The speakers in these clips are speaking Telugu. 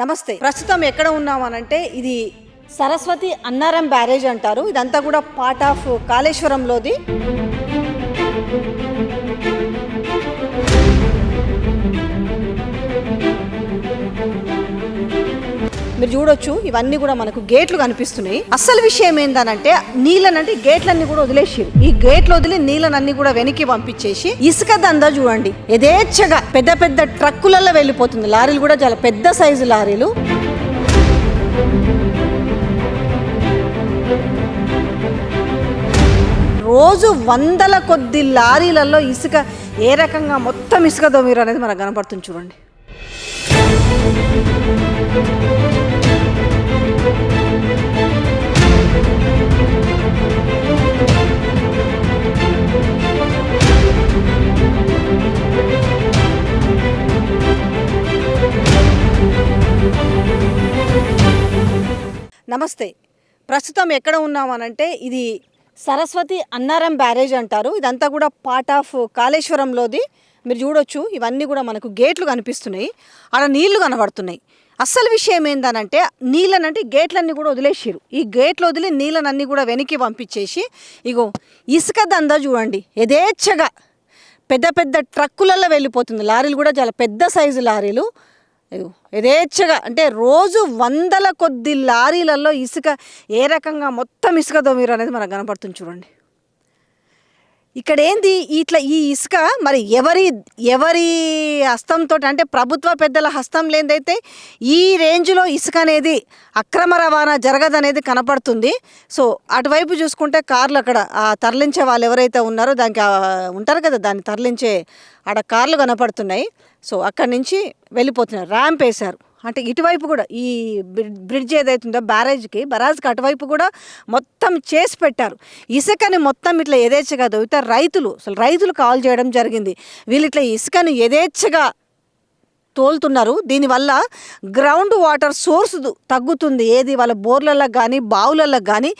నమస్తే. ప్రస్తుతం ఎక్కడ ఉన్నామనంటే ఇది సరస్వతి అన్నారం బ్యారేజ్ అంటారు. ఇదంతా కూడా పార్ట్ ఆఫ్ కాళేశ్వరంలోది. మీరు చూడొచ్చు, ఇవన్నీ కూడా మనకు గేట్లు కనిపిస్తున్నాయి. అసలు విషయం ఏందనంటే నీళ్ళనంటే గేట్లన్నీ కూడా వదిలేసి ఈ గేట్లు వదిలి నీళ్ళనన్నీ కూడా వెనక్కి పంపించేసి ఇసుక దందా చూడండి యథేచ్ఛగా పెద్ద పెద్ద ట్రక్కులలో వెళ్ళిపోతుంది. లారీలు కూడా చాలా పెద్ద సైజు లారీలు. రోజు వందల కొద్ది లారీలలో ఇసుక ఏ రకంగా మొత్తం ఇసుక దొమిరు అనేది మనకు కనపడుతుంది చూడండి. నమస్తే. ప్రస్తుతం ఎక్కడ ఉన్నామనంటే ఇది సరస్వతి అన్నారం బ్యారేజ్ అంటారు. ఇదంతా కూడా పార్ట్ ఆఫ్ కాళేశ్వరంలోది. మీరు చూడొచ్చు, ఇవన్నీ కూడా మనకు గేట్లు కనిపిస్తున్నాయి, అక్కడ నీళ్లు కనబడుతున్నాయి. అసలు విషయం ఏందనంటే నీళ్ళనంటే గేట్లన్నీ కూడా వదిలేసారు. ఈ గేట్లు వదిలి నీళ్ళనన్నీ కూడా వెనక్కి పంపించేసి ఇగో ఇసుక దందా చూడండి యథేచ్ఛగా పెద్ద పెద్ద ట్రక్కులలో వెళ్ళిపోతుంది. లారీలు కూడా చాలా పెద్ద సైజు లారీలు. యథేచ్ఛగా అంటే రోజు వందల కొద్ది లారీలలో ఇసుక ఏ రకంగా మొత్తం ఇసుక దొమిరు అనేది మనకు కనపడుతుంది చూడండి. ఇక్కడ ఏంది ఇట్లా ఈ ఇసుక మరి ఎవరి హస్తంతో అంటే ప్రభుత్వ పెద్దల హస్తం లేదైతే ఈ రేంజ్లో ఇసుక అనేది అక్రమ రవాణా జరగదనేది కనపడుతుంది. సో అటువైపు చూసుకుంటే కార్లు అక్కడ తరలించే వాళ్ళు ఎవరైతే ఉన్నారో దానికి ఉంటారు కదా, దాన్ని తరలించే ఆడ కార్లు కనపడుతున్నాయి. సో అక్కడి నుంచి వెళ్ళిపోతున్నారు. ర్యాంప్ వేశారు. అంటే ఇటువైపు కూడా ఈ బ్రిడ్జ్ ఏదైతుందో బరాజ్కి అటువైపు కూడా మొత్తం చేసి పెట్టారు. ఇసుకని మొత్తం ఇట్లా యథేచ్ఛగా దొవితే రైతులు కాల్ చేయడం జరిగింది. వీళ్ళు ఇట్లా ఇసుకని యథేచ్ఛగా తోలుతున్నారు. దీనివల్ల గ్రౌండ్ వాటర్ సోర్స్ తగ్గుతుంది. ఏది వాళ్ళ బోర్లలో కానీ బావులలో కానీ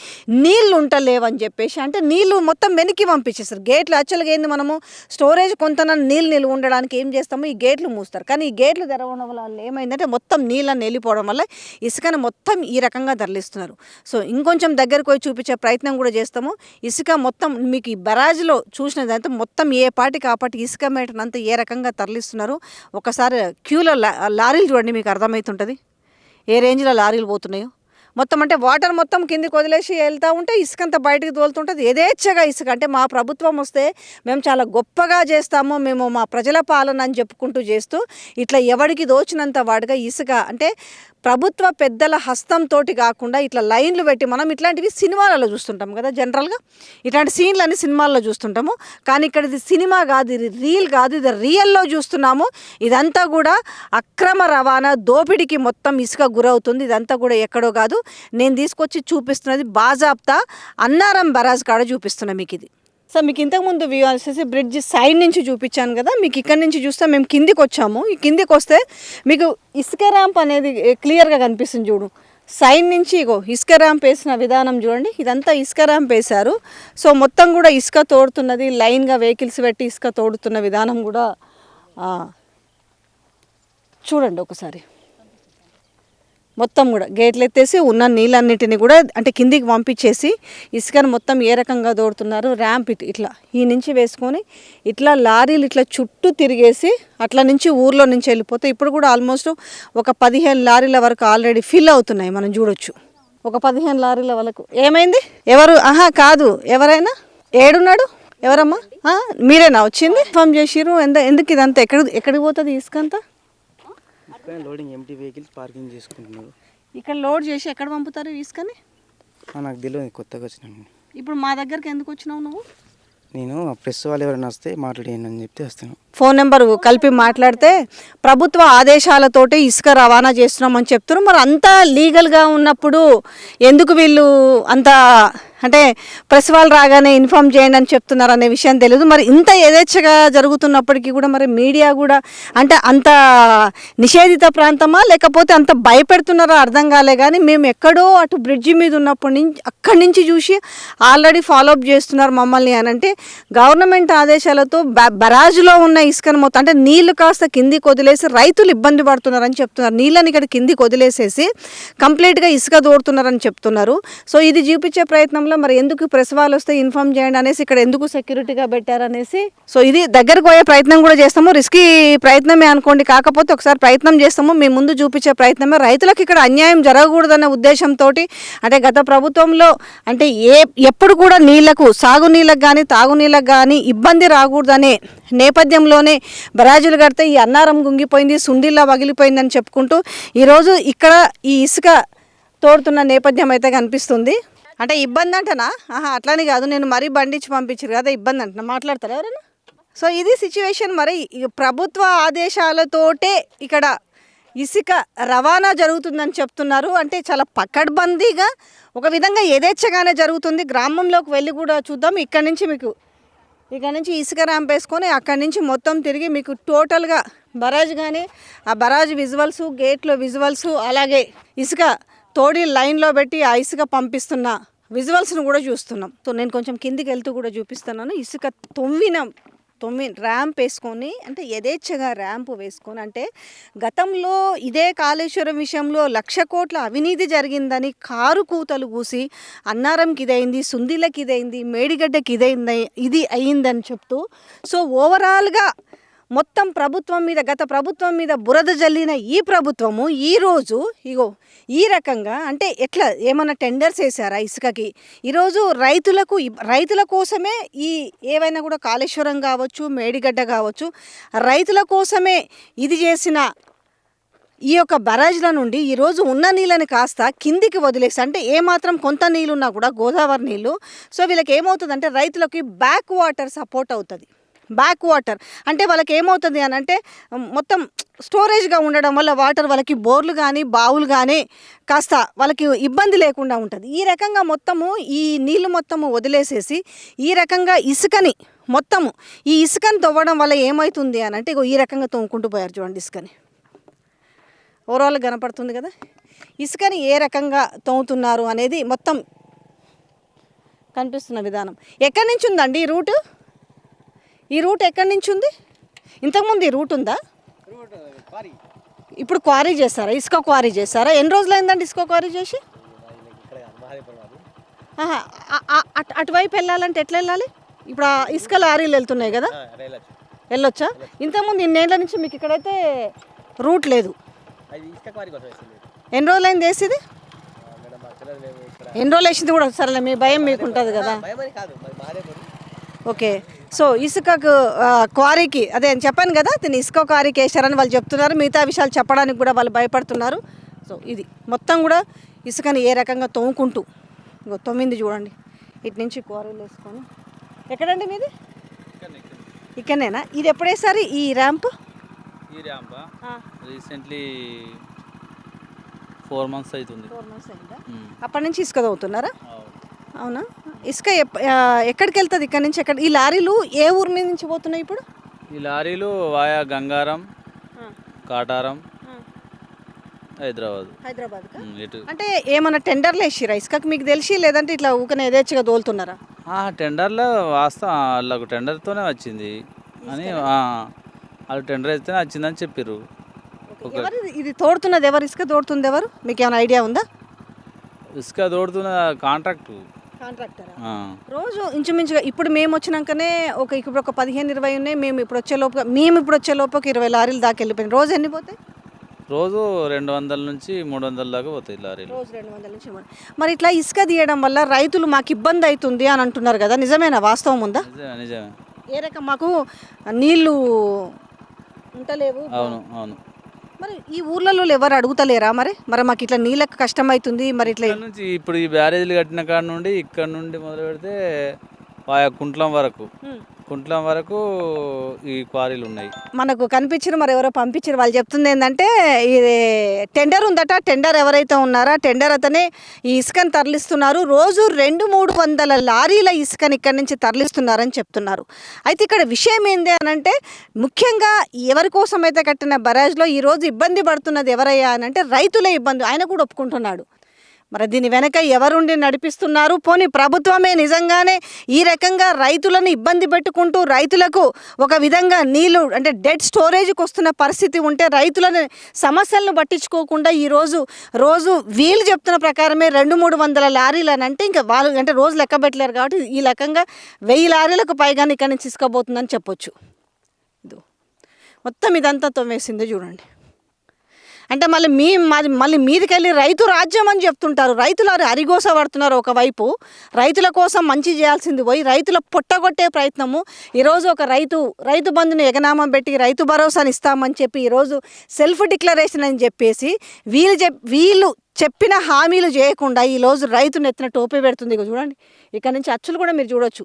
నీళ్ళు ఉంటలేవని చెప్పేసి అంటే నీళ్ళు మొత్తం వెనక్కి పంపించేస్తారు. గేట్లు యాక్చువల్గా ఏంది, మనము స్టోరేజ్ కొంత నీళ్ళు ఉండడానికి ఏం చేస్తాము, ఈ గేట్లు మూస్తారు. కానీ ఈ గేట్లు తెరవడం వల్ల ఏమైందంటే మొత్తం నీళ్ళని వెళ్ళిపోవడం వల్ల ఇసుకని మొత్తం ఈ రకంగా తరలిస్తున్నారు. సో ఇంకొంచెం దగ్గరకు పోయి చూపించే ప్రయత్నం కూడా చేస్తాము. ఇసుక మొత్తం మీకు ఈ బరాజ్లో చూసినదంతా మొత్తం ఏ పాటికి ఆ పాటికి ఇసుక మేటనంతా ఏ రకంగా తరలిస్తున్నారు. ఒకసారి క్యూలో లారీలు చూడండి, మీకు అర్థమవుతుంటుంది ఏ రేంజ్లో లారీలు పోతున్నాయో. మొత్తం అంటే వాటర్ మొత్తం కిందికి వదిలేసి వెళ్తూ ఉంటే ఇసుకంతా బయటకు తోలుతుంటుంది. యథేచ్ఛగా ఇసుక అంటే మా ప్రభుత్వం వస్తే మేము చాలా గొప్పగా చేస్తాము, మేము మా ప్రజల పాలన అని చెప్పుకుంటూ చేస్తూ ఇట్లా ఎవడికి దోచినంత వాడుగా ఇసుక అంటే ప్రభుత్వ పెద్దల హస్తంతో కాకుండా ఇట్లా లైన్లు పెట్టి మనం ఇట్లాంటివి సినిమాలలో చూస్తుంటాం కదా, జనరల్గా ఇట్లాంటి సీన్లన్నీ సినిమాల్లో చూస్తుంటాము. కానీ ఇక్కడ ఇది సినిమా కాదు, ఇది రీల్ కాదు, ఇది రియల్లో చూస్తున్నాము. ఇదంతా కూడా అక్రమ రవాణా దోపిడీకి మొత్తం ఇసుక గురవుతుంది. ఇదంతా కూడా ఎక్కడో కాదు, నేను తీసుకొచ్చి చూపిస్తున్నది బాజాప్తా అన్నారం బరాజ్ కాడ చూపిస్తున్నా మీకు ఇది. సో మీకు ఇంతకుముందు వ్యూ వచ్చేసి బ్రిడ్జ్ సైడ్ నుంచి చూపించాను కదా, మీకు ఇక్కడ నుంచి చూస్తే మేము కిందికి వచ్చాము. ఈ కిందికి వస్తే మీకు ఇసుక ర్యాంప్ అనేది క్లియర్గా కనిపిస్తుంది చూడు. సైడ్ నుంచి ఇగో ఇసుక ర్యాంప్ వేసిన విధానం చూడండి, ఇదంతా ఇసుక ర్యాంప్ వేశారు. సో మొత్తం కూడా ఇసుక తోడుతున్నది, లైన్గా వెహికల్స్ పెట్టి ఇసుక తోడుతున్న విధానం కూడా చూడండి ఒకసారి. మొత్తం కూడా గేట్లు ఎత్తేసి ఉన్న నీళ్ళన్నిటిని కూడా అంటే కిందికి పంపించేసి ఇసుకను మొత్తం ఏ రకంగా దోడుతున్నారు. ర్యాంప్ ఇట్లా ఈ నుంచి వేసుకొని ఇట్లా లారీలు ఇట్లా చుట్టూ తిరిగేసి అట్లా నుంచి ఊర్లో నుంచి వెళ్ళిపోతే ఇప్పుడు కూడా ఆల్మోస్ట్ ఒక 15 లారీల వరకు ఆల్రెడీ ఫిల్ అవుతున్నాయి. మనం చూడొచ్చు ఒక 15 లారీల వరకు. ఏమైంది, ఎవరు కాదు, ఎవరైనా ఏడున్నాడు, ఎవరమ్మా మీరేనా వచ్చింది ఇన్ఫార్మ్ చేసిరు? ఎందుకు ఇదంతా ఎక్కడికి పోతుంది ఇసుక అంతా? లోడింగ్ ఎంటీ వెహికల్స్ పార్కింగ్ చేసుకుంటున్నారు. ఇక్కడ లోడ్ చేసి ఎక్కడ పంపుతారు ఇసుకని? నాకు తెలియదు, కొత్తగా వచ్చినాను. ఇప్పుడు మా దగ్గరికి ఎందుకు వచ్చినావు నువ్వు? నేను ప్రెస్ వాళ్ళు ఎవరైనా వస్తే మాట్లాడేయండి అని చెప్తే వస్తాను. ఫోన్ నెంబర్ కలిపి మాట్లాడితే ప్రభుత్వ ఆదేశాలతోటి ఇసుక రవాణా చేస్తున్నామని చెప్తున్నారు. మరి అంతా లీగల్గా ఉన్నప్పుడు ఎందుకు వీళ్ళు అంత అంటే ప్రెస్ వాళ్ళు రాగానే ఇన్ఫామ్ చేయండి అని చెప్తున్నారు అనే విషయం తెలియదు. మరి ఇంత యథేచ్ఛగా జరుగుతున్నప్పటికీ కూడా మరి మీడియా కూడా అంటే అంత నిషేధిత ప్రాంతమా లేకపోతే అంత భయపెడుతున్నారో అర్థం కాలే. కానీ మేము ఎక్కడో అటు బ్రిడ్జి మీద ఉన్నప్పటి నుంచి అక్కడి నుంచి చూసి ఆల్రెడీ ఫాలోఅప్ చేస్తున్నారు మమ్మల్ని అని అంటే గవర్నమెంట్ ఆదేశాలతో బరాజులో ఉన్న ఇసుకను మొత్తం అంటే నీళ్లు కాస్త కిందికి వదిలేసి రైతులు ఇబ్బంది పడుతున్నారని చెప్తున్నారు. నీళ్ళని ఇక్కడ కిందికి వదిలేసేసి కంప్లీట్గా ఇసుక దోడుతున్నారని చెప్తున్నారు. సో ఇది చూపించే ప్రయత్నంలో మరి ఎందుకు ప్రెస్ వాళ్ళు వస్తే ఇన్ఫామ్ చేయండి అనేసి ఇక్కడ ఎందుకు సెక్యూరిటీగా పెట్టారనేసి సో ఇది దగ్గరకు పోయే ప్రయత్నం కూడా చేస్తాము. రిస్కీ ప్రయత్నమే అనుకోండి, కాకపోతే ఒకసారి ప్రయత్నం చేస్తాము. మీ ముందు చూపించే ప్రయత్నమే. రైతులకు ఇక్కడ అన్యాయం జరగకూడదనే ఉద్దేశంతో అంటే గత ప్రభుత్వంలో అంటే ఎప్పుడు కూడా నీళ్లకు సాగునీళ్ళకు కానీ తాగునీళ్ళకు కానీ ఇబ్బంది రాకూడదనే నేపథ్యంలోనే బరాజులు కడితే ఈ అన్నారం గుంగిపోయింది, సుండిల్లా పగిలిపోయిందని చెప్పుకుంటూ ఈరోజు ఇక్కడ ఈ ఇసుక తోడుతున్న నేపథ్యం అయితే కనిపిస్తుంది. అంటే ఇబ్బంది అంటనా? అట్లానే కాదు, నేను మరీ బండిచ్చి పంపించారు కదా ఇబ్బంది అంటున్నా. మాట్లాడతారా ఎవరైనా? సో ఇది సిచ్యువేషన్. మరి ప్రభుత్వ ఆదేశాలతోటే ఇక్కడ ఇసుక రవాణా జరుగుతుందని చెప్తున్నారు. అంటే చాలా పకడ్బందీగా ఒక విధంగా యథేచ్ఛగానే జరుగుతుంది. గ్రామంలోకి వెళ్ళి కూడా చూద్దాం. ఇక్కడ నుంచి ఇసుక ర్యాంప్ వేసుకొని అక్కడి నుంచి మొత్తం తిరిగి మీకు టోటల్గా బరాజ్ కానీ ఆ బరాజ్ విజువల్స్, గేట్లో విజువల్స్, అలాగే ఇసుక తోడి లైన్లో పెట్టి ఆ ఇసుక పంపిస్తున్న విజువల్స్ను కూడా చూస్తున్నాం. సో నేను కొంచెం కిందికి వెళ్తూ కూడా చూపిస్తున్నాను. ఇసుక తొమ్మి ర్యాంప్ వేసుకొని అంటే యథేచ్ఛగా ర్యాంపు వేసుకొని అంటే గతంలో ఇదే కాళేశ్వరం విషయంలో 1,00,000 కోట్ల అవినీతి జరిగిందని కారు కూతలు కూసి అన్నారంకి ఇదైంది, సుందిలకి ఇదైంది, మేడిగడ్డకి ఇది అయ్యిందని చెప్తూ సో ఓవరాల్గా మొత్తం గత ప్రభుత్వం మీద బురద జల్లిన ఈ ప్రభుత్వము ఈరోజు ఇగో ఈ రకంగా అంటే ఎట్లా ఏమన్నా టెండర్స్ వేసారా ఇసుకకి? ఈరోజు రైతుల కోసమే ఈ ఏవైనా కూడా కాళేశ్వరం కావచ్చు, మేడిగడ్డ కావచ్చు, రైతుల కోసమే ఇది చేసిన ఈ యొక్క బరాజ్ల నుండి ఈరోజు ఉన్న నీళ్ళని కాస్త కిందికి వదిలేసి అంటే ఏమాత్రం కొంత నీళ్ళు ఉన్నా కూడా గోదావరి నీళ్ళు. సో వీళ్ళకి ఏమవుతుందంటే రైతులకి బ్యాక్ వాటర్ సపోర్ట్ అవుతుంది. బ్యాక్ వాటర్ అంటే వాళ్ళకి ఏమవుతుంది అని అంటే మొత్తం స్టోరేజ్గా ఉండడం వల్ల వాటర్ వాళ్ళకి బోర్లు కానీ బావులు కానీ కాస్త వాళ్ళకి ఇబ్బంది లేకుండా ఉంటుంది. ఈ రకంగా మొత్తము ఈ నీళ్ళు మొత్తము వదిలేసేసి ఈ రకంగా ఈ ఇసుకని తవ్వడం వల్ల ఏమవుతుంది అని అంటే ఈ రకంగా తవ్వుకుంటూ పోయారు. చూడండి ఇసుకని ఓవరాల్ కనపడుతుంది కదా. ఇసుకని ఏ రకంగా తవ్వుతున్నారు అనేది మొత్తం కనిపిస్తున్న విధానం. ఎక్కడి నుంచి ఉందండి ఈ రూట్ ఎక్కడి నుంచి ఉంది? ఇంతకుముందు ఈ రూట్ ఉందా? ఇప్పుడు క్వారీ చేస్తారా? ఇసుక క్వారీ చేస్తారా? ఎన్ని రోజులు అయిందండి ఇసుక క్వారీ చేసి? అటువైపు వెళ్ళాలంటే ఎట్లా వెళ్ళాలి? ఇప్పుడు ఆ ఇసుక లారీలు వెళ్తున్నాయి కదా, వెళ్ళొచ్చా? ఇంతకుముందు ఇన్నేళ్ళ నుంచి మీకు ఇక్కడైతే రూట్ లేదు. ఎన్ని రోజులు అయింది వేసేది? ఎన్ని రోజులు వేసింది కూడా సరేలే, మీ భయం మీకు ఉంటుంది కదా. ఓకే. సో ఇసుకకు క్వారీకి అదే చెప్పాను కదా, దీన్ని ఇసుక క్వారీకి వేసారని వాళ్ళు చెప్తున్నారు. మిగతా విషయాలు చెప్పడానికి కూడా వాళ్ళు భయపడుతున్నారు. సో ఇది మొత్తం కూడా ఇసుకని ఏ రకంగా తోముకుంటూ తొమ్మిది చూడండి. ఇటు నుంచి క్వారీలు వేసుకొని ఎక్కడండి మీది? ఇక్కడనేనా? ఇది ఎప్పుడు వేసారు ఈ ర్యాంప్? రీసెంట్లీ 4 months అవుతుంది. 4 months అయిందా? అప్పటి నుంచి ఇసుక తవ్వుతున్నారా? అవునా? ఇసుక ఎక్కడికి వెళ్తుంది ఇక్కడ నుంచి? ఈ లారీలు ఏ ఊరి మీద నుంచి పోతున్నాయి ఇప్పుడు? ఈ లారీలు వాయా గంగారం, కాటారం, హైదరాబాద్. అంటే ఏమన్నా టెండర్లు వేసిరా ఇసుకకి మీకు తెలిసి, లేదంటే ఇట్లా ఊకనే యథేచ్ఛగా దోలుతున్నారా? టెండర్లో వాళ్ళకు టెండర్తోనే వచ్చింది అని వాళ్ళు టెండర్ వేస్తేనే వచ్చిందని చెప్పారు. ఇది తోడుతున్నది ఎవరు? ఇసుక తోడుతుంది ఎవరు? మీకు ఏమైనా ఐడియా ఉందా? ఇసుక తోడుతున్న కాంట్రాక్టరా? రోజు ఇంచుమించుగా ఇప్పుడు మేము వచ్చినాకనే ఇప్పుడు ఒక 15-20 ఉన్నాయి. మేము ఇప్పుడు వచ్చే లోపు 20 లారీలు దాకా వెళ్ళిపోయినాయి. రోజు ఎన్ని పోతాయి? రోజు 200 నుంచి 300 దాకా పోతాయి లారీలు. రోజు 200 నుంచి. మరి ఇట్లా ఇసుక తీయడం వల్ల రైతులు మాకు ఇబ్బంది అవుతుంది అని అంటున్నారు కదా, నిజమేనా? వాస్తవం ఉందా? నిజమే. ఏ రకం? మాకు నీళ్లు ఉంటలేవు. అవును. మరి ఈ ఊర్లలో ఎవరు అడుగుతలేరా? మరి మాకు ఇట్లా నీళ్ళకి కష్టం అవుతుంది. మరి ఇట్లా నుంచి ఇప్పుడు ఈ బ్యారేజీలు కట్టిన కాడ నుండి ఇక్కడ నుండి మొదలు పెడితే కుంట్లం వరకు కుంట్ల వరకు ఈ క్వారీలు ఉన్నాయి. మనకు కనిపించిన మరి ఎవరో పంపించారు. వాళ్ళు చెప్తుంది ఏంటంటే ఇది టెండర్ ఉందట. టెండర్ ఎవరైతే ఉన్నారో టెండర్ అతనే ఈ ఇసుకని తరలిస్తున్నారు. రోజు 200-300 లారీల ఇసుకని ఇక్కడి నుంచి తరలిస్తున్నారని చెప్తున్నారు. అయితే ఇక్కడ విషయం ఏంది అని అంటే ముఖ్యంగా ఎవరి కోసం అయితే కట్టిన బరాజ్లో ఈరోజు ఇబ్బంది పడుతున్నది ఎవరయ్యా అని అంటే రైతులే ఇబ్బంది. ఆయన కూడా ఒప్పుకుంటున్నాడు. మరి దీని వెనక ఎవరుండి నడిపిస్తున్నారు? పోనీ ప్రభుత్వమే నిజంగానే ఈ రకంగా రైతులను ఇబ్బంది పెట్టుకుంటూ రైతులకు ఒక విధంగా నీళ్లు అంటే డెడ్ స్టోరేజ్కి వస్తున్న పరిస్థితి ఉంటే రైతులని సమస్యలను పట్టించుకోకుండా రోజు వీళ్ళు చెప్తున్న ప్రకారమే 200-300 లారీలు అని అంటే ఇంకా వాళ్ళు అంటే రోజు లెక్క పెట్టలేరు కాబట్టి ఈ రకంగా 1000 లారీలకు పైగా ఇక్కడి నుంచి తీసుకుపోతుందని చెప్పొచ్చు. మొత్తం ఇదంతా తొమ్మేసింది చూడండి. అంటే మళ్ళీ మీదికి వెళ్ళి రైతు రాజ్యం అని చెప్తుంటారు. రైతులు అరిగోస పడుతున్నారు. ఒకవైపు రైతుల కోసం మంచి చేయాల్సింది పోయి రైతుల పొట్టగొట్టే ప్రయత్నము. ఈరోజు ఒక రైతు బంధుని ఎగనామం పెట్టి రైతు భరోసాని ఇస్తామని చెప్పి ఈరోజు సెల్ఫ్ డిక్లరేషన్ అని చెప్పేసి వీళ్ళు చెప్పిన హామీలు చేయకుండా ఈరోజు రైతుని ఎత్తిన టోపీ పెడుతుంది. ఇక చూడండి, ఇక్కడ నుంచి అచ్చులు కూడా మీరు చూడొచ్చు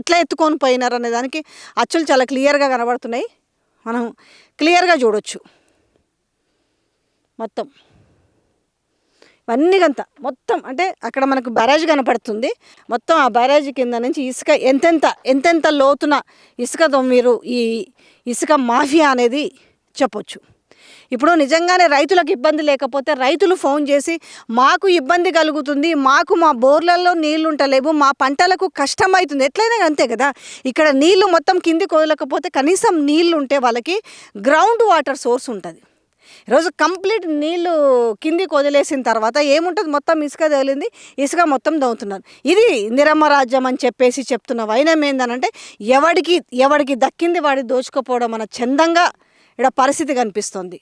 ఎట్లా ఎత్తుకొని పోయినారు అనే దానికి అచ్చులు చాలా క్లియర్గా కనబడుతున్నాయి. మనం క్లియర్గా చూడొచ్చు. మొత్తం ఇవన్నీ కంత మొత్తం అంటే అక్కడ మనకు బ్యారేజ్ కనపడుతుంది. మొత్తం ఆ బ్యారేజ్ కింద నుంచి ఇసుక ఎంతెంత లోతున ఇసుకతో మీరు ఈ ఇసుక మాఫియా అనేది చెప్పొచ్చు. ఇప్పుడు నిజంగానే రైతులకు ఇబ్బంది లేకపోతే రైతులు ఫోన్ చేసి మాకు ఇబ్బంది కలుగుతుంది, మాకు మా బోర్లలో నీళ్లు ఉంటలేవు, మా పంటలకు కష్టమవుతుంది, ఎట్లయినా అంతే కదా. ఇక్కడ నీళ్లు మొత్తం కిందికి వదలకపోతే కనీసం నీళ్లు ఉంటే వాళ్ళకి గ్రౌండ్ వాటర్ సోర్స్ ఉంటుంది. ఈరోజు కంప్లీట్ నీళ్లు కిందికి వదిలేసిన తర్వాత ఏముంటుంది? మొత్తం ఇసుక తగిలింది, ఇసుక మొత్తం దవ్వుతున్నారు. ఇది ఇందిరమ్మ రాజ్యం అని చెప్పేసి చెప్తున్న వైనం ఏందనంటే ఎవడికి దక్కింది వాడి దోచుకోపోవడం మన చందంగా ఇక్కడ పరిస్థితి కనిపిస్తుంది.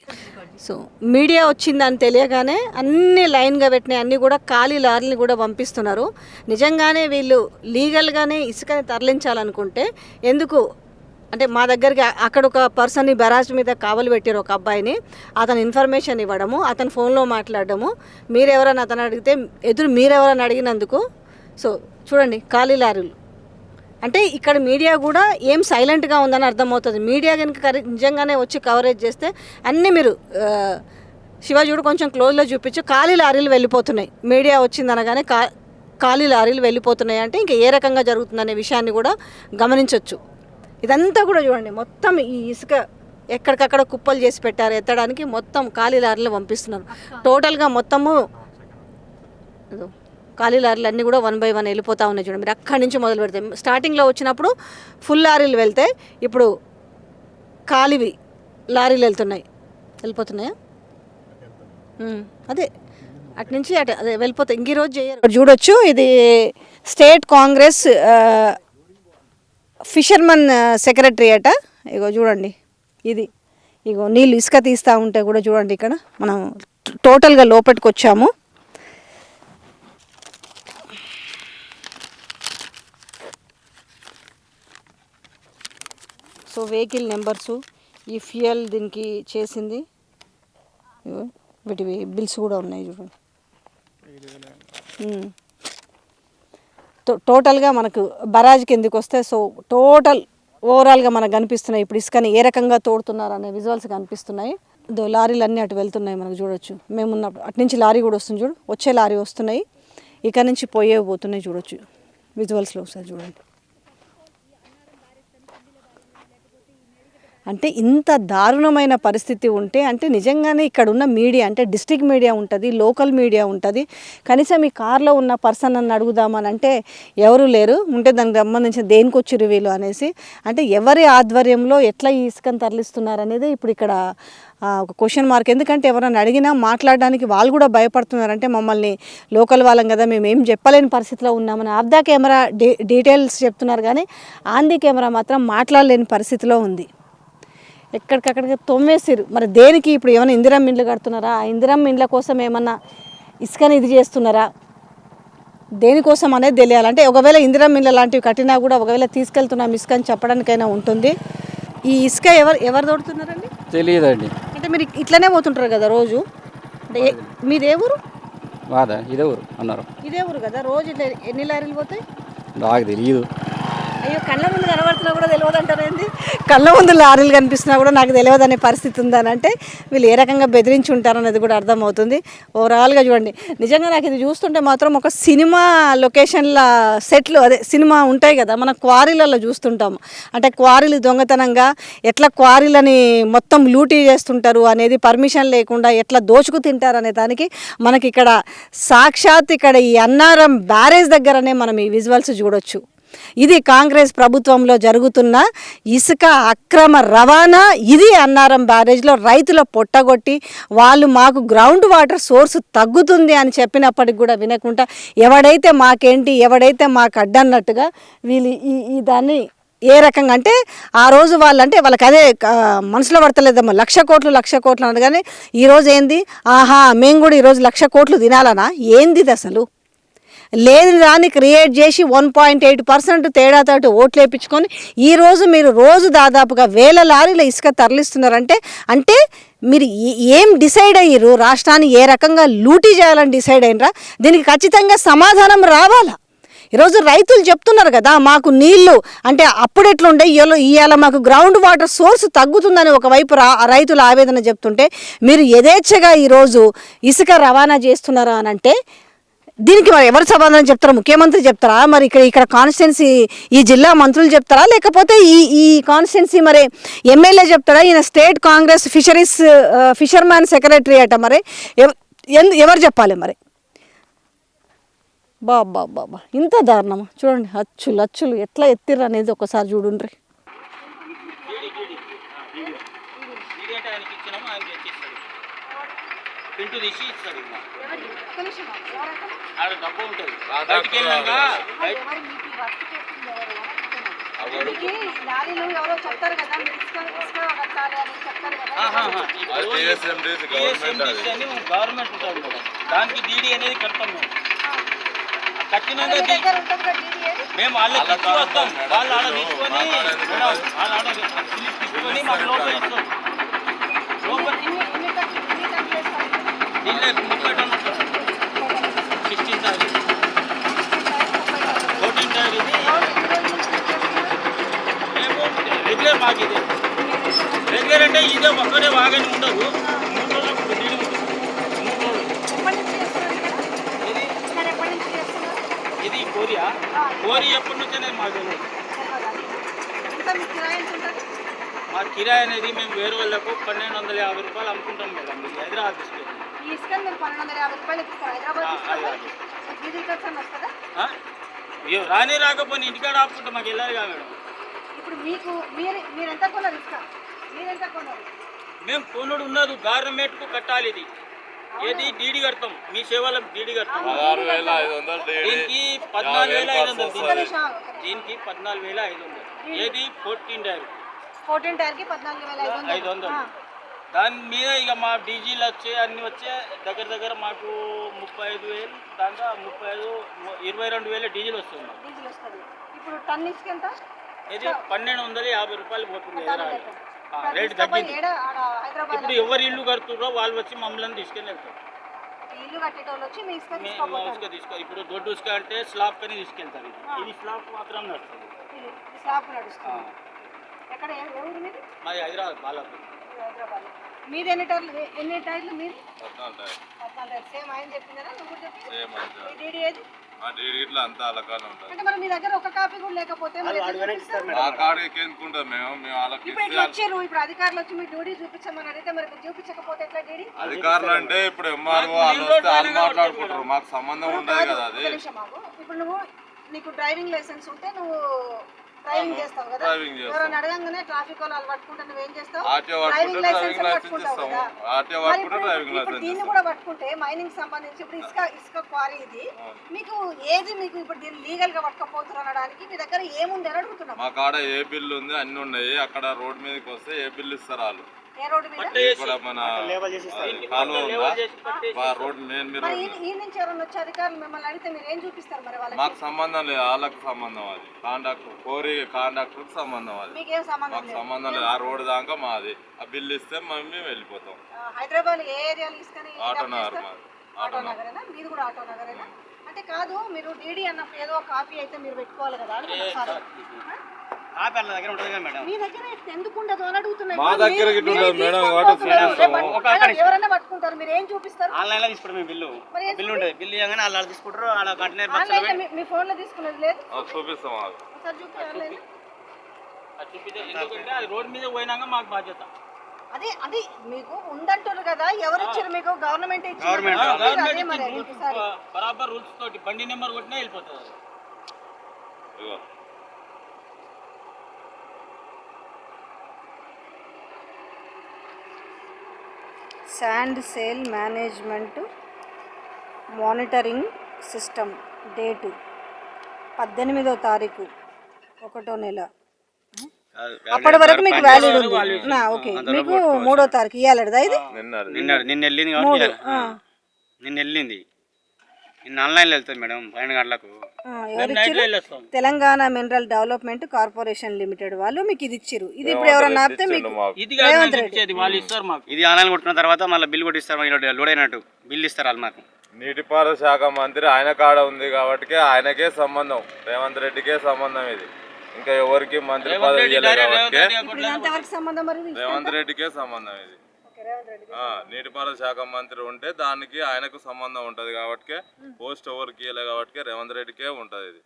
సో మీడియా వచ్చిందని తెలియగానే అన్ని లైన్గా పెట్టినాయి, అన్నీ కూడా ఖాళీ లారీని కూడా పంపిస్తున్నారు. నిజంగానే వీళ్ళు లీగల్గానే ఇసుకని తరలించాలనుకుంటే ఎందుకు అంటే మా దగ్గరికి అక్కడ ఒక పర్సన్ని బెరాజ్ మీద కావలి పెట్టారు, ఒక అబ్బాయిని. అతను ఇన్ఫర్మేషన్ ఇవ్వడము, అతను ఫోన్లో మాట్లాడడము, మీరెవరని అతను అడిగితే మీరెవరని అడిగినందుకు సో చూడండి ఖాళీ లారీలు. అంటే ఇక్కడ మీడియా కూడా ఏం సైలెంట్గా ఉందని అర్థమవుతుంది. మీడియా కనుక నిజంగానే వచ్చి కవరేజ్ చేస్తే అన్నీ మీరు శివాజీడు కొంచెం క్లోజ్లో చూపించి ఖాళీ లారీలు వెళ్ళిపోతున్నాయి. మీడియా వచ్చిందనగానే ఖాళీ లారీలు వెళ్ళిపోతున్నాయి అంటే ఇంకా ఏ రకంగా జరుగుతుందనే విషయాన్ని కూడా గమనించవచ్చు. ఇదంతా కూడా చూడండి, మొత్తం ఈ ఇసుక ఎక్కడికక్కడ కుప్పలు చేసి పెట్టారు ఎత్తడానికి. మొత్తం ఖాళీ లారీలు పంపిస్తున్నారు. టోటల్గా మొత్తము ఖాళీ లారీలు అన్నీ కూడా 1 by 1 వెళ్ళిపోతూ ఉన్నాయి. చూడండి, మీరు అక్కడి నుంచి మొదలు పెడితే స్టార్టింగ్లో వచ్చినప్పుడు ఫుల్ లారీలు వెళ్తే ఇప్పుడు ఖాళీవి లారీలు వెళ్ళిపోతున్నాయా? అదే అటు నుంచి అదే వెళ్ళిపోతాయి. ఇంక ఈరోజు చేయరు. చూడొచ్చు, ఇది స్టేట్ కాంగ్రెస్ ఫిషర్మన్ సెక్రటరియట. ఇగో చూడండి, ఇగో నీళ్ళు ఇసుక తీస్తూ ఉంటే కూడా చూడండి, ఇక్కడ మనం టోటల్గా లోపలికి వచ్చాము. సో వెహికల్ నెంబర్సు, ఈ ఫ్యూయల్ దీనికి చేసింది, వీటి బిల్స్ కూడా ఉన్నాయి చూడండి. టోటల్గా మనకు బరాజ్ కిందికి వస్తే సో టోటల్ ఓవరాల్గా మనకు కనిపిస్తున్నాయి. ఇప్పుడు ఇసుకని ఏ రకంగా తోడుతున్నారు అనే విజువల్స్ కనిపిస్తున్నాయి. లారీలు అన్నీ అటు వెళ్తున్నాయి, మనకు చూడొచ్చు. మేమున్నప్పుడు అటు నుంచి లారీ కూడా వస్తుంది చూడు, వచ్చే లారీ వస్తున్నాయి, ఇక్కడ నుంచి పోతున్నాయి చూడొచ్చు. విజువల్స్లో ఒకసారి చూడండి. అంటే ఇంత దారుణమైన పరిస్థితి ఉంటే అంటే నిజంగానే ఇక్కడ ఉన్న మీడియా అంటే డిస్ట్రిక్ట్ మీడియా ఉంటుంది, లోకల్ మీడియా ఉంటుంది. కనీసం ఈ కార్లో ఉన్న పర్సన్ అని అడుగుదామని అంటే ఎవరు లేరు. ఉంటే దానికి సంబంధించిన దేనికి వచ్చిరు వీళ్ళు అనేసి, అంటే ఎవరి ఆధ్వర్యంలో ఎట్లా ఈ ఇసుకను తరలిస్తున్నారు అనేది ఇప్పుడు ఇక్కడ ఒక క్వశ్చన్ మార్క్. ఎందుకంటే ఎవరైనా అడిగినా మాట్లాడడానికి వాళ్ళు కూడా భయపడుతున్నారు. అంటే మమ్మల్ని లోకల్ వాళ్ళం కదా, మేము ఏం చెప్పలేని పరిస్థితిలో ఉన్నామని ఆఫ్ ద కెమెరా డీటెయిల్స్ చెప్తున్నారు, కానీ ఆన్ ది కెమెరా మాత్రం మాట్లాడలేని పరిస్థితిలో ఉంది. ఎక్కడికక్కడికి తొమ్మేసిరు. మరి దేనికి? ఇప్పుడు ఏమైనా ఇందిరమ్మ ఇండ్లు కడుతున్నారా? ఆ ఇందిరమ్మ ఇండ్ల కోసం ఏమన్నా ఇసుకని ఇది చేస్తున్నారా? దేనికోసం అనేది తెలియాలంటే ఒకవేళ ఇందిరమ్మ ఇండ్ల లాంటివి కట్టినా కూడా ఒకవేళ తీసుకెళ్తున్నాం ఇసుక అని చెప్పడానికైనా ఉంటుంది. ఈ ఇసుక ఎవరు తోడుతున్నారండి? తెలియదండి. అంటే మీరు ఇట్లనే పోతుంటారు కదా రోజు? అంటే మీదే ఊరు? మాదా ఇదే ఊరు అన్నారు. ఇదే ఊరు కదా, రోజు ఇట్లా ఎన్ని లారీలు పోతాయి? నాకు తెలియదు. అయ్యో కళ్ళ ముందు కనబడుతున్నా కూడా తెలియదు అంటారేంది? కళ్ళ ముందు లారీలు కనిపిస్తున్నా కూడా నాకు తెలియదు అనే పరిస్థితి ఉందని అంటే వీళ్ళు ఏ రకంగా బెదిరించి ఉంటారనేది కూడా అర్థమవుతుంది. ఓవరాల్గా చూడండి, నిజంగా నాకు ఇది చూస్తుంటే మాత్రం ఒక సినిమా లొకేషన్ల సెట్లు, అదే సినిమా ఉంటాయి కదా మన క్వారీలలో చూస్తుంటాము. అంటే క్వారీలు దొంగతనంగా ఎట్లా క్వారీలని మొత్తం లూటీ చేస్తుంటారు అనేది, పర్మిషన్ లేకుండా ఎట్లా దోచుకు తింటారు అనే దానికి మనకి ఇక్కడ సాక్షాత్ ఇక్కడ ఈ అన్నారం బ్యారేజ్ దగ్గరనే మనం ఈ విజువల్స్ చూడొచ్చు. ఇది కాంగ్రెస్ ప్రభుత్వంలో జరుగుతున్న ఇసుక అక్రమ రవాణా. ఇది అన్నారం బ్యారేజ్లో రైతుల పొట్టగొట్టి వాళ్ళు మాకు గ్రౌండ్ వాటర్ సోర్స్ తగ్గుతుంది అని చెప్పినప్పటికి కూడా వినకుండా ఎవడైతే మాకేంటి ఎవడైతే మాకు అడ్డన్నట్టుగా వీళ్ళు ఈ దాన్ని ఏ రకంగా అంటే ఆ రోజు వాళ్ళంటే వాళ్ళకి అదే మనసులో పడతలేదమ్మా, 1,00,00,000 1,00,00,000 అన్నది. కానీ ఈరోజు ఏంది, ఆహా మేము కూడా ఈరోజు 1,00,00,000 కోట్లు తినాలనా? ఏంది ఇది అసలు? లేని దాన్ని క్రియేట్ చేసి 1.8% తేడాతోటి ఓట్లు వేయించుకొని ఈరోజు మీరు రోజు దాదాపుగా 1000 లారీల ఇసుక తరలిస్తున్నారంటే అంటే మీరు ఏం డిసైడ్ అయ్యారు? రాష్ట్రాన్ని ఏ రకంగా లూటీ చేయాలని డిసైడ్ అయినరా? దీనికి ఖచ్చితంగా సమాధానం రావాలా? ఈరోజు రైతులు చెప్తున్నారు కదా, మాకు నీళ్లు అంటే అప్పుడు ఎట్లుండే ఇవాళ మాకు గ్రౌండ్ వాటర్ సోర్స్ తగ్గుతుందని ఒకవైపు రైతులు ఆవేదన చెప్తుంటే మీరు యథేచ్ఛగా ఈరోజు ఇసుక రవాణా చేస్తున్నారా అని అంటే దీనికి మరి ఎవరు సమాధానం చెప్తారా? ముఖ్యమంత్రి చెప్తారా? మరి ఇక్కడ కాన్స్టిట్యున్సీ ఈ జిల్లా మంత్రులు చెప్తారా? లేకపోతే ఈ కాన్స్టిట్యున్సీ మరి ఎమ్మెల్యే చెప్తారా? ఈయన స్టేట్ కాంగ్రెస్ ఫిషర్మ్యాన్ సెక్రటరీ అట, మరి ఎవరు చెప్పాలి మరి? బాబా ఇంత దారుణమా? చూడండి, అచ్చులు ఎట్లా ఎత్తిర్రు అనేది ఒకసారి చూడండి. గవర్నమెంట్ ఉంటుంది మేడం, దానికి డీడీ అనేది కడతాం మేము. కట్టినాక మేము వాళ్ళకి ఇచ్చి వస్తాం, వాళ్ళు ఆడ తీసుకొని వాళ్ళు ఆడ తీసుకొని మాకు లోపల ఇస్తాం. లోపల దీంట్లో 30 టన్నులు 16 టైర్ 14 టైర్. ఇది మేము రెగ్యులర్, మాకు ఇది రెగ్యులర్ అంటే ఇదే ఒక్కడే వాగని ఉండదు. 3 రోజులకు నీళ్ళు ఉంటుంది. 3 రోజులు ఇది కోరి ఎప్పటి నుంచే మాకు తెలియదు. మా కిరాయి అనేది మేము వేరే వాళ్ళకు 1,250 రూపాయలు అమ్ముకుంటాం మేడం. హైదరాబాద్ తీసుకెళ్ళి రాని రాకపోయినా ఇంటికాడ ఆపుకుంటాం, మాకు వెళ్ళాలి కదా మేడం. ఇప్పుడు మీరు ఎంత కొన్నారు ఇసుక? మేము కొనుడు ఉన్నది గవర్నమెంట్కు కట్టాలి. ఇది ఏది డీడీ కడతాం, మీ సేవలకు డీడీ కడతాం. 16,500 దీనికి 14,500, దీనికి 14,500. ఏది 14 టైర్కి 14,500. దాని మీద ఇక మా డీజీలు వచ్చే అన్ని వచ్చే దగ్గర మాకు 35,000 దాంట్లో 22,000 డీజిల్ వస్తుంది. ఇప్పుడు టన్ ఇసుక ఎంత? ఇది 1,250 రూపాయలు పోతుంది. రేటు తగ్గింది. ఇప్పుడు ఎవరు ఇల్లు కడుతున్నారో వాళ్ళు వచ్చి మమ్మల్ని తీసుకెళ్ళి వెళ్తారు. తీసుకో ఇప్పుడు దొడ్డు ఉసుక అంటే స్లాబ్ కని తీసుకెళ్తారు. ఇది స్లాబ్ మాత్రం నడుస్తుంది. మాది హైదరాబాద్ బాలాపూర్. మీది ఎన్ని టైర్లు? మీరు 14 సేమ్ ఆయన చెప్పిందా? నువ్వు చెప్పింది అంతా అలాగానే ఉంటుంది. అంటే మరి మీ దగ్గర ఒక కాపీ కూడా లేకపోతే ఆ కాడికి ఎందుకుంటాం మేము వాళ్ళకి ఇప్పుడు అధికారులు వచ్చి మీ డ్యూటీ చూపించమని అడిగితే మరి మీరు చూపించకపోతే ఎట్లా డీడీ? అధికారులు అంటే ఇప్పుడు ఎంఆర్ఓ వాళ్ళు వస్తే వాళ్ళు మాట్లాడుకుంటారు, మాకు సంబంధం ఉండదు కదా. అది ఇప్పుడు నీకు డ్రైవింగ్ లైసెన్స్ ఉంటే నువ్వు డ్రైవింగ్ చేస్తావు కదా, ఎవరైనా అడగంగానే ట్రాఫిక్ వాళ్ళు పట్టుకుంటే నువ్వేం చేస్తావు? డ్రైవింగ్ లైసెన్స్ పట్టుకుంటావు కదా. ఇప్పుడు దీన్ని కూడా పట్టుకుంటే మైనింగ్ సంబంధించి ఇప్పుడు ఇసుక క్వారీ ఇది మీకు ఇప్పుడు దీన్ని లీగల్ గా పట్టుకపోతున్నారు అనడానికి మీ దగ్గర ఏముంది అని అడుగుతున్నాం. మా కాడ ఏ బిల్లు ఉంది అన్ని ఉన్నాయి. అక్కడ రోడ్ మీదకి వస్తే ఏ బిల్లు ఇస్తారు వాళ్ళు. ఏ రోడ్డు మీద? ఇక్కడ మన కాలువ ఉందా రోడ్ మెయిన్ మీద. ఈ నుంచి ఎవరైనా వచ్చే అధికారులు మిమ్మల్ని అడిగితే మీరు ఏం చూపిస్తారు? మరి వాళ్ళకి మాకు సంబంధం లేదు, వాళ్ళకి సంబంధం. అది కాంట్రాక్టర్ సంబంధం. అది మీకేం మాకు సంబంధం లేదు. ఆ రోడ్ దాకా మాది. ఆ బిల్లు ఇస్తే మేము వెళ్ళిపోతాం. హైదరాబాద్ ఏ ఏరియాలో ఇసుకని? ఆటో నగర్ మాది. ఆటో నగరేనా? మీది కూడా ఆటో నగరేనా? అంటే కాదు మీరు డీడీ అన్నప్పుడు ఏదో కాపీ అయితే మీరు పెట్టుకోవాలి కదా అంటున్నారు. కాపీ వాళ్ళ దగ్గర ఉంటుంది కదా మేడం. మీ దగ్గర ఎందుకు ఉండదు అని అడుగుతున్నా. మా దగ్గర గిట్ల మీరు ఉండదు మేడం, తీసుకొని వాటి పోతున్నారు. చూపిస్తాము. రేపు పట్టుకుంటారు, ఎవరైనా పట్టుకుంటారు, మీరు ఏం చూపిస్తారు? ఆన్లైన్లో తీసుకుంటాం మేము బిల్లు. మరి ఏం బిల్లు ఉంటుంది, బిల్లు ఇవ్వగానే వాళ్ళు తీసుకుంటారు. ఆడ కంటైనర్ బాక్స్లో ఆన్లైన్లో మీ ఫోన్లో తీసుకున్నది లేదు. చూపిస్తాం ఆగు. ఒకసారి చూపి ఆన్లైన్లో. అది చూపిస్తే ఎందుకంటే అది రోడ్ మీద పోయినాక మాకు బాధ్యత. అది అది మీకు ఉందంటారు కదా, ఎవరు ఇచ్చారు మీకు? గవర్నమెంట్ గవర్నమెంట్ అదే మరి ఇంకోసారి. బరాబర్ రూల్స్ తోటి బండి నెంబర్ కొట్టినా వెళ్ళిపోతుంది. ఇగో. Sand sale management monitoring system date 18వ తారీఖు 1వ నెల. అప్పటి వరకు మీకు వ్యాలిడ్ ఉంది. ఓకే, మీకు 3వ తారీఖు ఇవ్వాలదా ఇది? నిన్న వెళ్ళింది కాబట్టి నిన్న వెళ్ళింది. నిన్న ఆన్లైన్లో వెళ్తుంది మేడం 12 గంటలకు. ఎవరు ఇచ్చారు? Telangana mineral development corporation limited వాళ్ళు మీకు ఇది ఇచ్చారు. ఇది ఇప్పుడు ఎవరన్నా ఆపితే మీకు ఇది ఇచ్చేది వాళ్ళు ఇస్తారు మాకు. ఇది ఆన్లైన్ కొట్టుకున్న తర్వాత మళ్ళీ బిల్ కొట్టిస్తారు, లోడ్ అయినట్టు బిల్ ఇస్తారు వాళ్ళు మాకు. నీటిపారుదల శాఖ మంత్రి ఆయన కాడ ఉంది కాబట్టి ఆయనకే సంబంధం, రేవంత్ రెడ్డికే సంబంధం ఇది. ఇంకా ఎవరికి మంత్రి పదవి ఇవ్వలేదు కాబట్టి ఎంతవరకు సంబంధం మరి? రేవంత్ రెడ్డికే సంబంధం ఇది. నీటిపారుదల శాఖ మంత్రి ఉంటే దానికి ఆయనకు సంబంధం ఉంటది కాబట్టి పోస్ట్ ఎవరికి ఇవ్వలేదు కాబట్టి రేవంత్ రెడ్డికే ఉంటది. ఇది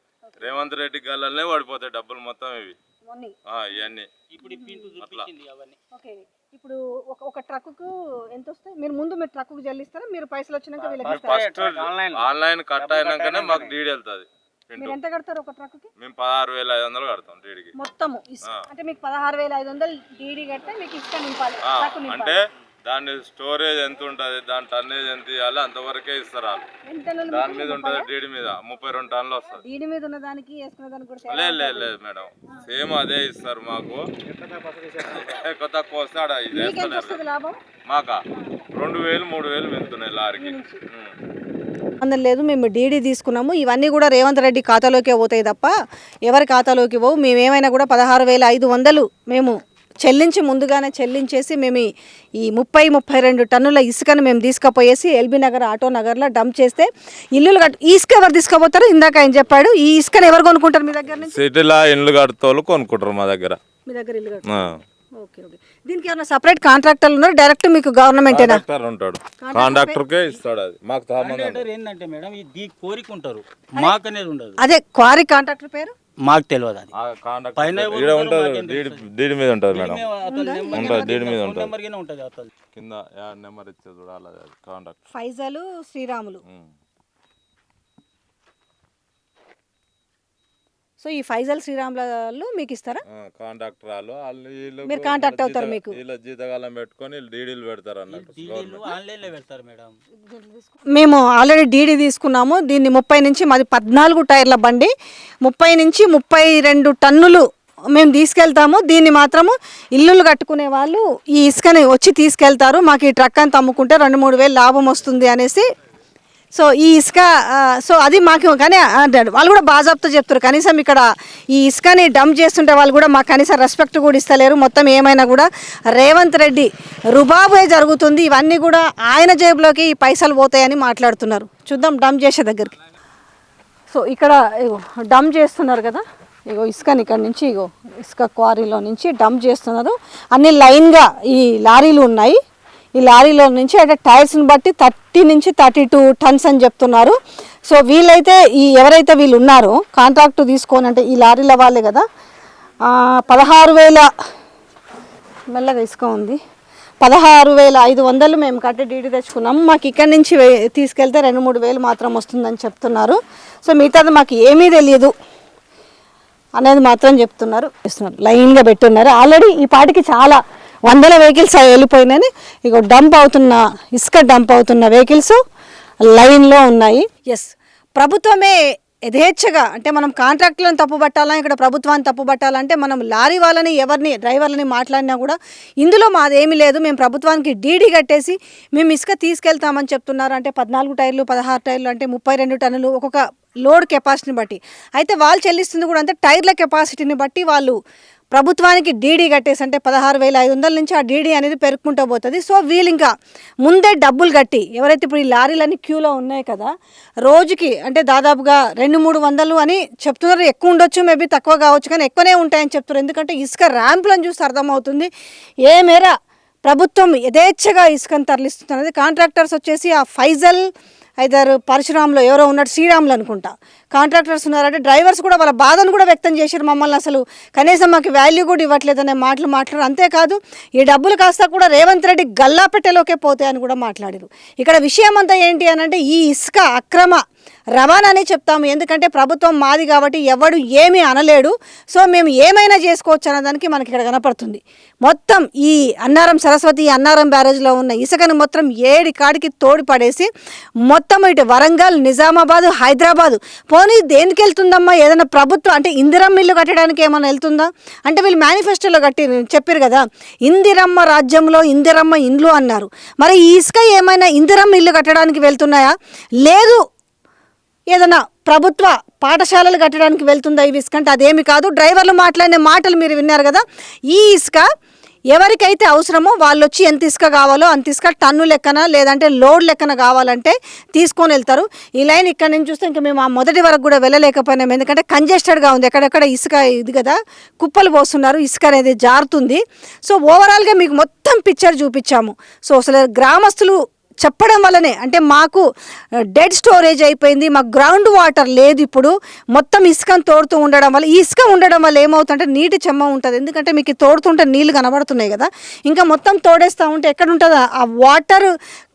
రేవంత్ రెడ్డి గల్లనే పడిపోతాయి డబ్బులు మొత్తం ఇవి ఇవన్నీ. ఓకే, ఇప్పుడు ఒక ట్రక్కు ఎంత వస్తాయి? మీరు ముందు మీరు ట్రక్కు చెల్లిస్తారా, మీరు పైసలు వచ్చినాక వీళ్ళకి ఫస్ట్ ఆన్లైన్ కట్ అయినాకనే మాకు డీడీ వెళ్తుంది. మీరు ఎంత కడతారు ఒక ట్రక్కి? మేము 16,500 కడతాం డీడీకి మొత్తము. అంటే మీకు 16,500 డీడీ కడితే మీకు ఇసుక నింపాలి, ట్రక్కు నింపాలి. అంటే దాని స్టోరేజ్ ఎంత ఉంటుంది, దాని టన్నేజ్ ఎంత ఇవ్వాలి అంతవరకే ఇస్తారు వాళ్ళు. దాని మీద ఉంటుంది డీడీ మీద 32 టన్నులు వస్తుంది. డీడీ మీద ఉన్న దానికి వేసుకున్న దానికి కూడా లేదు మేడం, సేమ్ అదే ఇస్తారు మాకు. ఎక్కువ తక్కువ వస్తే ఆడ ఇది వేస్తున్నారు లాభం. మాకా 2,000 3,000 వెళ్తున్నాయి లారీకి. అందరం లేదు, మేము డీడీ తీసుకున్నాము. ఇవన్నీ కూడా రేవంత్ రెడ్డి ఖాతాలోకే పోతాయి తప్ప ఎవరి ఖాతాలోకి పోవు. మేమేమైనా కూడా 16,500 మేము ముందుగానే చెల్లించేసి మేము ఈ 32 టన్నుల ఇసుకను మేము తీసుకుపోయేసి ఎల్బీ నగర్ ఆటో నగర్లో డంప్ చేస్తే ఇల్లులు ఈ ఇసుక ఎవరు తీసుకుపోతారు? ఇందాక ఆయన చెప్పాడు, ఈ ఇసుకను ఎవరు కొనుక్కుంటారు మీ దగ్గర నుంచి? సిటీలో ఇల్లు కడుతోళ్ళు కొనుక్కుంటారు మా దగ్గర. మీ దగ్గర ఇల్లు కట్టారు. ఓకే ఓకే, దీనికి ఏమైనా సపరేట్ కాంట్రాక్టర్లు ఉన్నారు? డైరెక్ట్ మీకు గవర్నమెంటేనా? ఉంటాడు, కాంట్రాక్టర్కే ఇస్తాడు. అది మాకు ఏంటంటే మేడం ఇది కోరిక ఉంటారు, మాకు అనేది ఉండదు. అదే క్వారీ కాంట్రాక్టర్ పేరు మాకు తెలియదు. అది డీడీ మీద ఉంటుంది మేడం, ఉంటుంది డీడీ మీద ఉంటుంది. కింద నెంబర్ ఇచ్చే చూడాలి కాంట్రాక్ట్. ఫైజలు శ్రీరాములు. సో ఈ ఫైజల్ శ్రీరాములు మీకు ఇస్తారా? కాంట్రాక్టర్ వాళ్ళు మీరు కాంటాక్ట్ అవుతారు, మీకు వీళ్ళ జీతకాలం పెట్టుకొని డీడీలు పెడతారు అన్నట్టు. ఆన్లైన్లో పెడతారు మేడం. మేము ఆల్రెడీ డీడీ తీసుకున్నాము. దీన్ని 30 నుంచి మాది 14 టైర్ల బండి, 30 నుంచి 32 టన్నులు మేము తీసుకెళ్తాము. దీన్ని మాత్రము ఇల్లులు కట్టుకునే వాళ్ళు ఈ ఇసుకని వచ్చి తీసుకెళ్తారు. మాకు ఈ ట్రక్ అంతా అమ్ముకుంటే 2-3 వేలు లాభం వస్తుంది అనేసి. సో ఈ ఇసుక సో అది మాకు కానీ వాళ్ళు కూడా బాజాబ్తో చెప్తారు. కనీసం ఇక్కడ ఈ ఇసుకని డంప్ చేస్తుంటే వాళ్ళు కూడా మాకు కనీసం రెస్పెక్ట్ కూడా ఇస్తలేరు. మొత్తం ఏమైనా కూడా రేవంత్ రెడ్డి రుబాబే జరుగుతుంది. ఇవన్నీ కూడా ఆయన జేబులోకి ఈ పైసలు పోతాయని మాట్లాడుతున్నారు. చూద్దాం డంప్ చేసే దగ్గరికి. సో ఇక్కడ డంప్ చేస్తున్నారు కదా, ఇగో ఇసుకని ఇక్కడ నుంచి ఇగో ఇసుక క్వారీలో నుంచి డంప్ చేస్తున్నారు. అన్ని లైన్గా ఈ లారీలు ఉన్నాయి. ఈ లారీలో నుంచి అంటే టైర్స్ని బట్టి 30 నుంచి 32 టన్స్ అని చెప్తున్నారు. సో వీళ్ళైతే ఎవరైతే వీళ్ళు ఉన్నారో కాంట్రాక్ట్ తీసుకొని అంటే ఈ లారీల వాళ్ళే కదా, 16,000 మెల్లగా ఇసుక ఉంది, 16,500 మేము కట్టి డీడీ తెచ్చుకున్నాము. మాకు ఇక్కడ నుంచి తీసుకెళ్తే 2-3 వేలు మాత్రం వస్తుందని చెప్తున్నారు. సో మిగతాది మాకు ఏమీ తెలియదు అనేది మాత్రం చెప్తున్నారు. లైన్గా పెట్టున్నారు. ఆల్రెడీ ఈ పాటికి చాలా 100 వెహికల్స్ వెళ్ళిపోయినాయి. ఇక ఇసుక డంప్ అవుతున్న వెహికల్స్ లైన్లో ఉన్నాయి. ఎస్, ప్రభుత్వమే యథేచ్ఛగా అంటే మనం కాంట్రాక్టులను తప్పుపట్టాలని, ఇక్కడ ప్రభుత్వాన్ని తప్పుపట్టాలంటే మనం లారీ వాళ్ళని డ్రైవర్లని మాట్లాడినా కూడా ఇందులో మాదేమీ లేదు, మేము ప్రభుత్వానికి డీడీ కట్టేసి మేము ఇసుక తీసుకెళ్తామని చెప్తున్నారు. అంటే 14 టైర్లు 16 టైర్లు అంటే 32 టన్నులు ఒక్కొక్క లోడ్ కెపాసిటీని బట్టి. అయితే వాళ్ళు చెల్లిస్తుంది కూడా అంటే టైర్ల కెపాసిటీని బట్టి వాళ్ళు ప్రభుత్వానికి డీడీ కట్టేసి అంటే 16,500 నుంచి ఆ డీడీ అనేది పెరుక్కుంటూ పోతుంది. సో వీళ్ళు ఇంకా ముందే డబ్బులు కట్టి ఎవరైతే ఇప్పుడు ఈ లారీలన్నీ క్యూలో ఉన్నాయి కదా, రోజుకి అంటే దాదాపుగా 200-300 అని చెప్తున్నారు. ఎక్కువ ఉండొచ్చు, మేబీ తక్కువ కావచ్చు, కానీ ఎక్కువనే ఉంటాయని చెప్తున్నారు. ఎందుకంటే ఇసుక ర్యాంపులను చూసి అర్థమవుతుంది ఏ మేర ప్రభుత్వం యథేచ్ఛగా ఇసుకను తరలిస్తున్నది. కాంట్రాక్టర్స్ వచ్చేసి ఆ ఫైజల్ ఐదారు పరశురాములో ఎవరో ఉన్నాడు, శ్రీరాములు అనుకుంటా కాంట్రాక్టర్స్ ఉన్నారంటే డ్రైవర్స్ కూడా వాళ్ళ బాధను కూడా వ్యక్తం చేశారు. మమ్మల్ని అసలు కనీసం మాకు వాల్యూ కూడా ఇవ్వట్లేదనే మాటలు మాట్లాడారు. అంతేకాదు ఈ డబ్బులు కాస్త కూడా రేవంత్ రెడ్డి గల్లాపెట్టెలోకే పోతాయని కూడా మాట్లాడారు. ఇక్కడ విషయం అంతా ఏంటి అని అంటే ఈ ఇసుక అక్రమ రవాణానే చెప్తాము. ఎందుకంటే ప్రభుత్వం మాది కాబట్టి ఎవడు ఏమీ అనలేడు. సో మేము ఏమైనా చేసుకోవచ్చు అన్నదానికి మనకి ఇక్కడ కనపడుతుంది. మొత్తం ఈ అన్నారం సరస్వతి అన్నారం బ్యారేజ్లో ఉన్న ఇసుకను మొత్తం 7 కాడికి తోడి పడేసి మొత్తం ఇటు వరంగల్, నిజామాబాద్, హైదరాబాద్ పోనీ దేనికి వెళ్తుందమ్మా? ఏదైనా ప్రభుత్వం అంటే ఇందిరమ్మ ఇల్లు కట్టడానికి ఏమైనా వెళ్తుందా? అంటే వీళ్ళు మేనిఫెస్టోలో చెప్పారు కదా, ఇందిరమ్మ రాజ్యంలో ఇందిరమ్మ ఇండ్లు అన్నారు. మరి ఈ ఇసుక ఏమైనా ఇందిరమ్మ ఇల్లు కట్టడానికి వెళ్తున్నాయా? లేదు ఏదైనా ప్రభుత్వ పాఠశాలలు కట్టడానికి వెళ్తుందా ఈ ఇసుక అంటే అదేమి కాదు. డ్రైవర్లు మాట్లాడిన మాటలు మీరు విన్నారు కదా. ఈ ఇసుక ఎవరికైతే అవసరమో వాళ్ళు వచ్చి ఎంత ఇసుక కావాలో అంత ఇసుక టన్ను లెక్కన లేదంటే లోడ్ లెక్కన కావాలంటే తీసుకొని వెళ్తారు. ఈ లైన్ ఇక్కడ నుంచి చూస్తే ఇంకా మేము ఆ మొదటి వరకు కూడా వెళ్ళలేకపోయినాం. ఎందుకంటే కంజెస్టెడ్గా ఉంది, ఎక్కడెక్కడ ఇసుక ఇది కదా కుప్పలు పోస్తున్నారు, ఇసుక అనేది జారుతుంది. సో ఓవరాల్గా మీకు మొత్తం పిక్చర్ చూపించాము. సో అసలు గ్రామస్తులు చెప్పడం వల్లనే అంటే మాకు డెడ్ స్టోరేజ్ అయిపోయింది, మాకు గ్రౌండ్ వాటర్ లేదు, ఇప్పుడు మొత్తం ఇసుకను తోడుతూ ఉండడం వల్ల ఈ ఇసుక ఉండడం వల్ల ఏమవుతుందంటే నీటి చెమ్మ ఉంటుంది. ఎందుకంటే మీకు తోడుతుంటే నీళ్ళు కనబడుతున్నాయి కదా, ఇంకా మొత్తం తోడేస్తూ ఉంటే ఎక్కడ ఉంటుంది ఆ వాటర్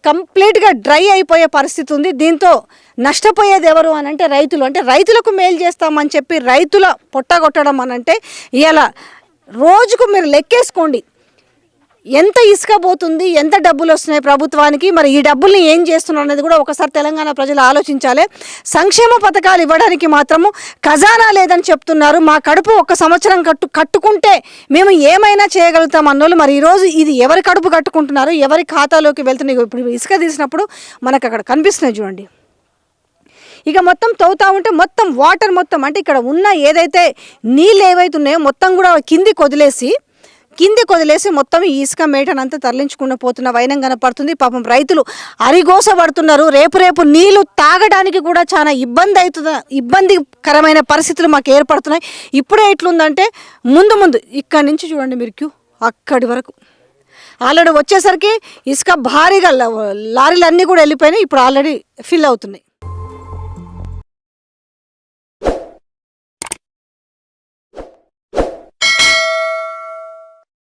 కంప్లీట్గా డ్రై అయిపోయే పరిస్థితి ఉంది. దీంతో నష్టపోయేది ఎవరు అని అంటే రైతులు. అంటే రైతులకు మేలు చేస్తామని చెప్పి రైతుల పొట్టగొట్టడం అని అంటే ఇలా రోజుకు మీరు లెక్కేసుకోండి ఎంత ఇసుక పోతుంది, ఎంత డబ్బులు వస్తున్నాయి ప్రభుత్వానికి, మరి ఈ డబ్బుల్ని ఏం చేస్తున్నారు అనేది కూడా ఒకసారి తెలంగాణ ప్రజలు ఆలోచించాలి. సంక్షేమ పథకాలు ఇవ్వడానికి మాత్రము ఖజానా లేదని చెప్తున్నారు. మా కడుపు 1 సంవత్సరం కట్టుకుంటే మేము ఏమైనా చేయగలుగుతాం అన్నోళ్ళు మరి ఈరోజు ఇది ఎవరి కడుపు కట్టుకుంటున్నారు, ఎవరి ఖాతాలోకి వెళ్తున్నాయి. ఇప్పుడు ఇసుక తీసినప్పుడు మనకు అక్కడ కనిపిస్తున్నాయి చూడండి. ఇక మొత్తం తవ్వుతూ ఉంటే మొత్తం వాటర్ మొత్తం అంటే ఇక్కడ ఉన్న ఏదైతే నీళ్ళు ఏవైతున్నాయో మొత్తం కూడా కిందికి వదిలేసి మొత్తం ఈ ఇసుక మేటనంతా తరలించుకుండా పోతున్న వైనం కనపడుతుంది. పాపం రైతులు అరిగోస పడుతున్నారు. రేపు నీళ్లు తాగడానికి కూడా చాలా ఇబ్బందికరమైన పరిస్థితులు మాకు ఏర్పడుతున్నాయి. ఇప్పుడే ఎట్లుందంటే ముందు ఇక్కడి నుంచి చూడండి మీరు క్యూ అక్కడి వరకు ఆల్రెడీ వచ్చేసరికి ఇసుక భారీగా లారీలు అన్నీ కూడా వెళ్ళిపోయినాయి. ఇప్పుడు ఆల్రెడీ ఫిల్ అవుతున్నాయి.